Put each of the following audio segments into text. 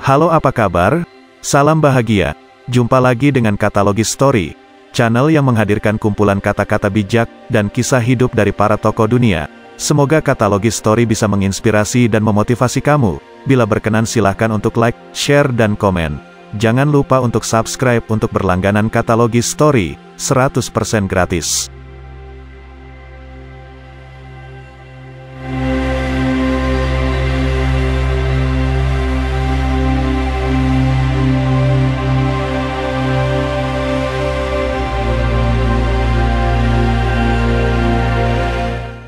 Halo, apa kabar? Salam bahagia. Jumpa lagi dengan Katalogis Story, channel yang menghadirkan kumpulan kata-kata bijak dan kisah hidup dari para tokoh dunia. Semoga Katalogis Story bisa menginspirasi dan memotivasi kamu. Bila berkenan silahkan untuk like, share, dan komen. Jangan lupa untuk subscribe untuk berlangganan Katalogis Story, 100% gratis.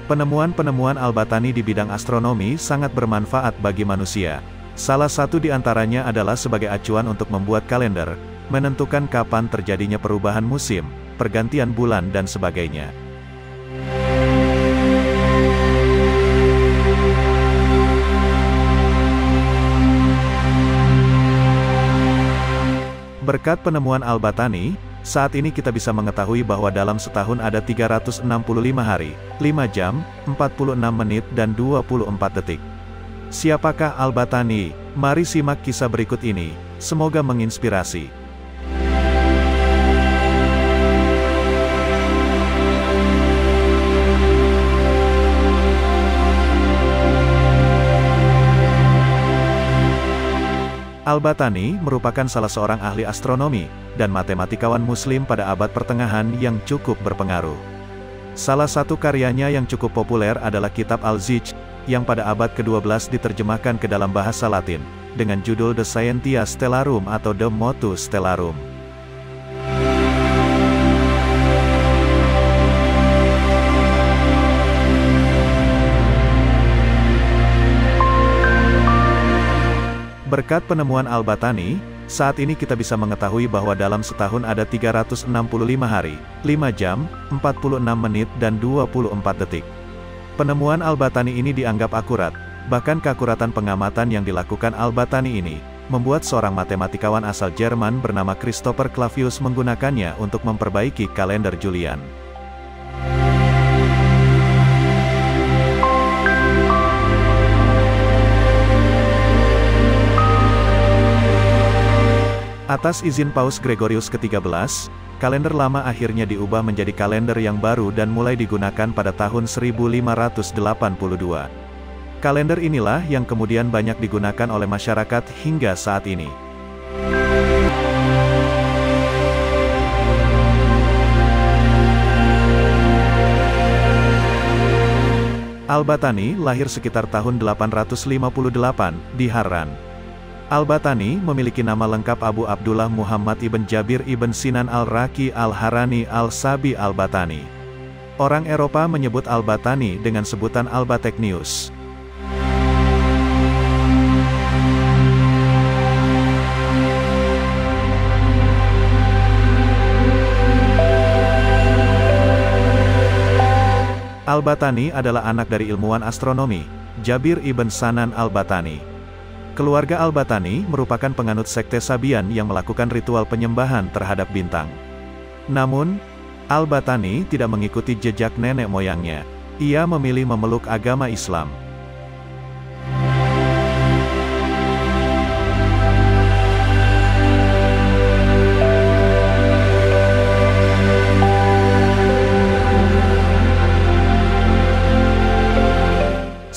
Penemuan-penemuan Al-Battani di bidang astronomi sangat bermanfaat bagi manusia. Salah satu di antaranya adalah sebagai acuan untuk membuat kalender, menentukan kapan terjadinya perubahan musim, pergantian bulan dan sebagainya. Berkat penemuan Al-Battani, saat ini kita bisa mengetahui bahwa dalam setahun ada 365 hari, 5 jam, 46 menit dan 24 detik. Siapakah Al-Battani? Mari simak kisah berikut ini, semoga menginspirasi. Al-Battani merupakan salah seorang ahli astronomi dan matematikawan muslim pada abad pertengahan yang cukup berpengaruh. Salah satu karyanya yang cukup populer adalah kitab Al-Zij, yang pada abad ke-12 diterjemahkan ke dalam bahasa Latin, dengan judul De Scientia Stellarum atau De Motu Stellarum. Berkat penemuan Al-Battani, saat ini kita bisa mengetahui bahwa dalam setahun ada 365 hari, 5 jam, 46 menit dan 24 detik. Penemuan Al-Battani ini dianggap akurat, bahkan keakuratan pengamatan yang dilakukan Al-Battani ini, membuat seorang matematikawan asal Jerman bernama Christopher Clavius menggunakannya untuk memperbaiki kalender Julian. Atas izin Paus Gregorius ke-13, kalender lama akhirnya diubah menjadi kalender yang baru dan mulai digunakan pada tahun 1582. Kalender inilah yang kemudian banyak digunakan oleh masyarakat hingga saat ini. Al-Battani lahir sekitar tahun 858 di Harran. Al-Battani memiliki nama lengkap Abu Abdullah Muhammad ibn Jabir ibn Sinan al-Raqi al-Harrani al-Sabi al-Battani. Orang Eropa menyebut Al-Battani dengan sebutan Albateknius. Al-Battani adalah anak dari ilmuwan astronomi, Jabir ibn Sanan al-Battani. Keluarga Al-Battani merupakan penganut sekte Sabian yang melakukan ritual penyembahan terhadap bintang. Namun, Al-Battani tidak mengikuti jejak nenek moyangnya. Ia memilih memeluk agama Islam.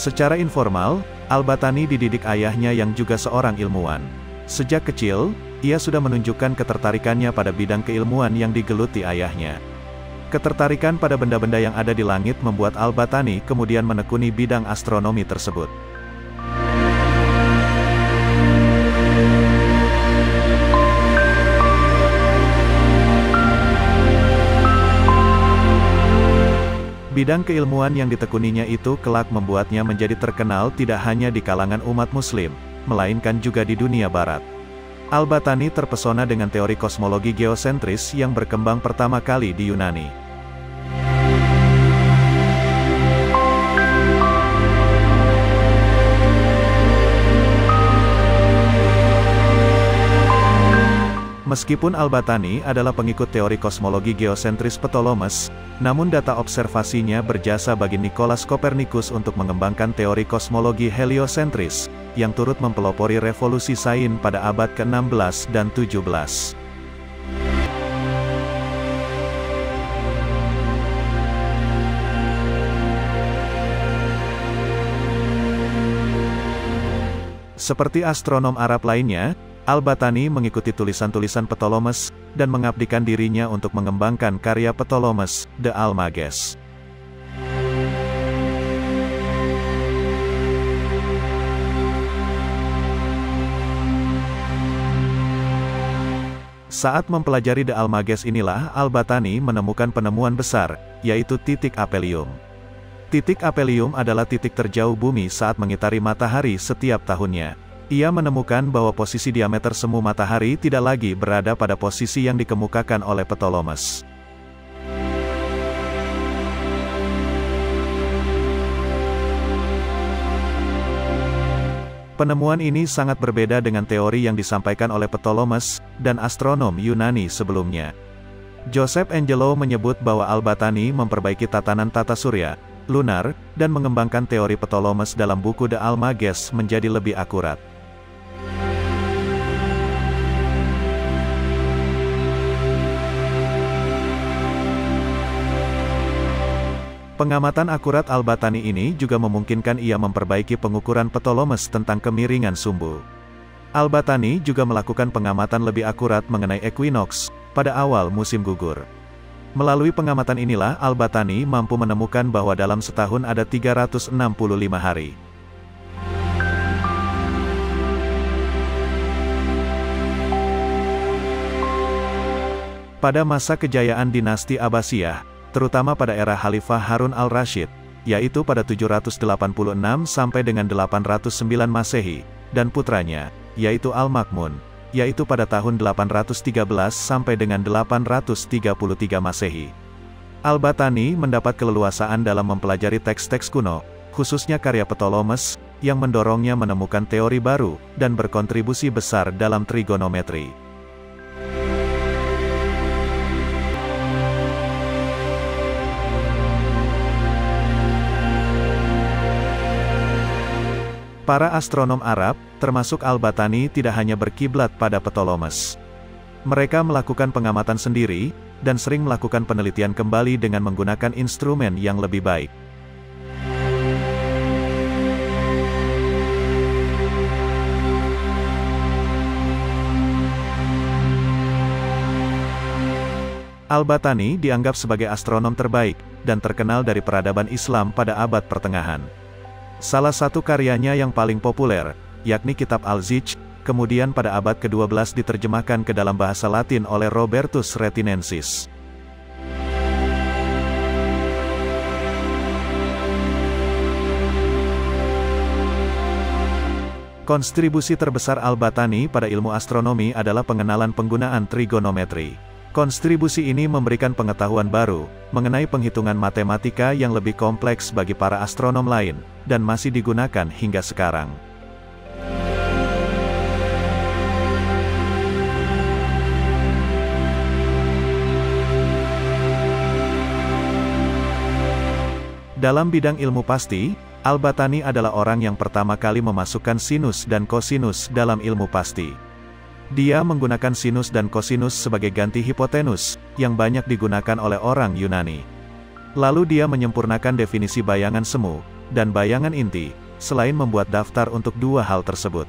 Secara informal, Al-Battani dididik ayahnya yang juga seorang ilmuwan. Sejak kecil, ia sudah menunjukkan ketertarikannya pada bidang keilmuan yang digeluti ayahnya. Ketertarikan pada benda-benda yang ada di langit membuat Al-Battani kemudian menekuni bidang astronomi tersebut. Bidang keilmuan yang ditekuninya itu kelak membuatnya menjadi terkenal tidak hanya di kalangan umat muslim, melainkan juga di dunia barat. Al-Battani terpesona dengan teori kosmologi geosentris yang berkembang pertama kali di Yunani. Meskipun Al-Battani adalah pengikut teori kosmologi geosentris Ptolemes, namun data observasinya berjasa bagi Nikolaus Kopernikus untuk mengembangkan teori kosmologi heliosentris, yang turut mempelopori revolusi sains pada abad ke-16 dan 17. Seperti astronom Arab lainnya, Al-Battani mengikuti tulisan-tulisan Ptolemes, dan mengabdikan dirinya untuk mengembangkan karya Ptolemes, De Almagest. Saat mempelajari De Almagest inilah Al-Battani menemukan penemuan besar, yaitu titik apelium. Titik apelium adalah titik terjauh bumi saat mengitari matahari setiap tahunnya. Ia menemukan bahwa posisi diameter semu matahari tidak lagi berada pada posisi yang dikemukakan oleh Ptolemes. Penemuan ini sangat berbeda dengan teori yang disampaikan oleh Ptolemes dan astronom Yunani sebelumnya. Joseph Angelo menyebut bahwa Al-Battani memperbaiki tatanan tata surya, lunar, dan mengembangkan teori Ptolemes dalam buku De Almagest menjadi lebih akurat. Pengamatan akurat Al-Battani ini juga memungkinkan ia memperbaiki pengukuran Ptolemes tentang kemiringan sumbu. Al-Battani juga melakukan pengamatan lebih akurat mengenai equinox pada awal musim gugur. Melalui pengamatan inilah Al-Battani mampu menemukan bahwa dalam setahun ada 365 hari. Pada masa kejayaan dinasti Abbasiyah, terutama pada era Khalifah Harun al-Rasyid, yaitu pada 786 sampai dengan 809 Masehi, dan putranya, yaitu Al-Ma'mun, yaitu pada tahun 813 sampai dengan 833 Masehi. Al-Battani mendapat keleluasaan dalam mempelajari teks-teks kuno, khususnya karya Ptolemes, yang mendorongnya menemukan teori baru, dan berkontribusi besar dalam trigonometri. Para astronom Arab, termasuk Al-Battani tidak hanya berkiblat pada Ptolemes. Mereka melakukan pengamatan sendiri, dan sering melakukan penelitian kembali dengan menggunakan instrumen yang lebih baik. Al-Battani dianggap sebagai astronom terbaik, dan terkenal dari peradaban Islam pada abad pertengahan. Salah satu karyanya yang paling populer, yakni Kitab Al-Zich, kemudian pada abad ke-12 diterjemahkan ke dalam bahasa Latin oleh Robertus Rhetinensis. Kontribusi terbesar Al-Battani pada ilmu astronomi adalah pengenalan penggunaan trigonometri. Kontribusi ini memberikan pengetahuan baru, mengenai penghitungan matematika yang lebih kompleks bagi para astronom lain, dan masih digunakan hingga sekarang. Dalam bidang ilmu pasti, Al-Battani adalah orang yang pertama kali memasukkan sinus dan kosinus dalam ilmu pasti. Dia menggunakan sinus dan kosinus sebagai ganti hipotenus, yang banyak digunakan oleh orang Yunani. Lalu dia menyempurnakan definisi bayangan semu, dan bayangan inti, selain membuat daftar untuk dua hal tersebut.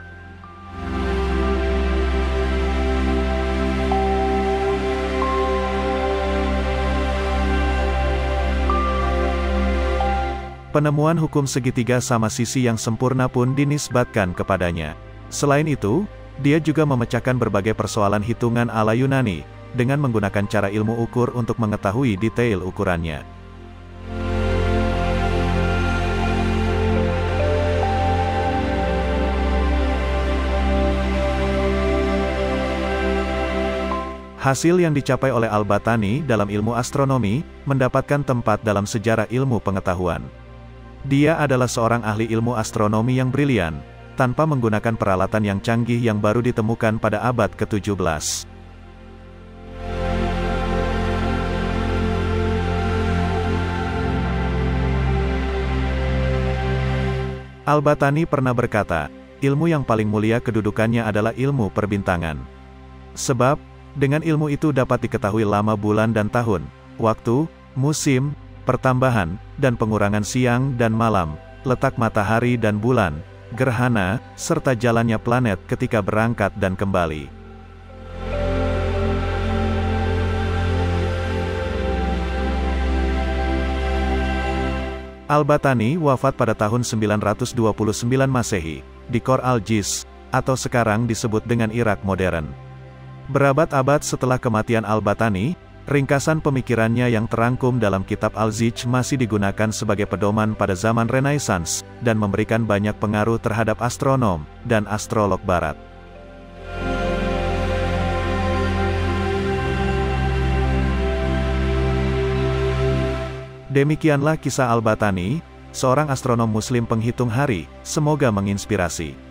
Penemuan hukum segitiga sama sisi yang sempurna pun dinisbatkan kepadanya. Selain itu, dia juga memecahkan berbagai persoalan hitungan ala Yunani, dengan menggunakan cara ilmu ukur untuk mengetahui detail ukurannya. Hasil yang dicapai oleh Al-Battani dalam ilmu astronomi, mendapatkan tempat dalam sejarah ilmu pengetahuan. Dia adalah seorang ahli ilmu astronomi yang brilian, tanpa menggunakan peralatan yang canggih yang baru ditemukan pada abad ke-17. Al-Battani pernah berkata, ilmu yang paling mulia kedudukannya adalah ilmu perbintangan. Sebab, dengan ilmu itu dapat diketahui lama bulan dan tahun, waktu, musim, pertambahan, dan pengurangan siang dan malam, letak matahari dan bulan, gerhana, serta jalannya planet ketika berangkat dan kembali. Al-Battani wafat pada tahun 929 Masehi, di Kor al-Jiz, atau sekarang disebut dengan Irak modern. Berabad-abad setelah kematian Al-Battani, ringkasan pemikirannya yang terangkum dalam kitab Al-Zij masih digunakan sebagai pedoman pada zaman Renaissance, dan memberikan banyak pengaruh terhadap astronom dan astrolog barat. Demikianlah kisah Al-Battani, seorang astronom muslim penghitung hari, semoga menginspirasi.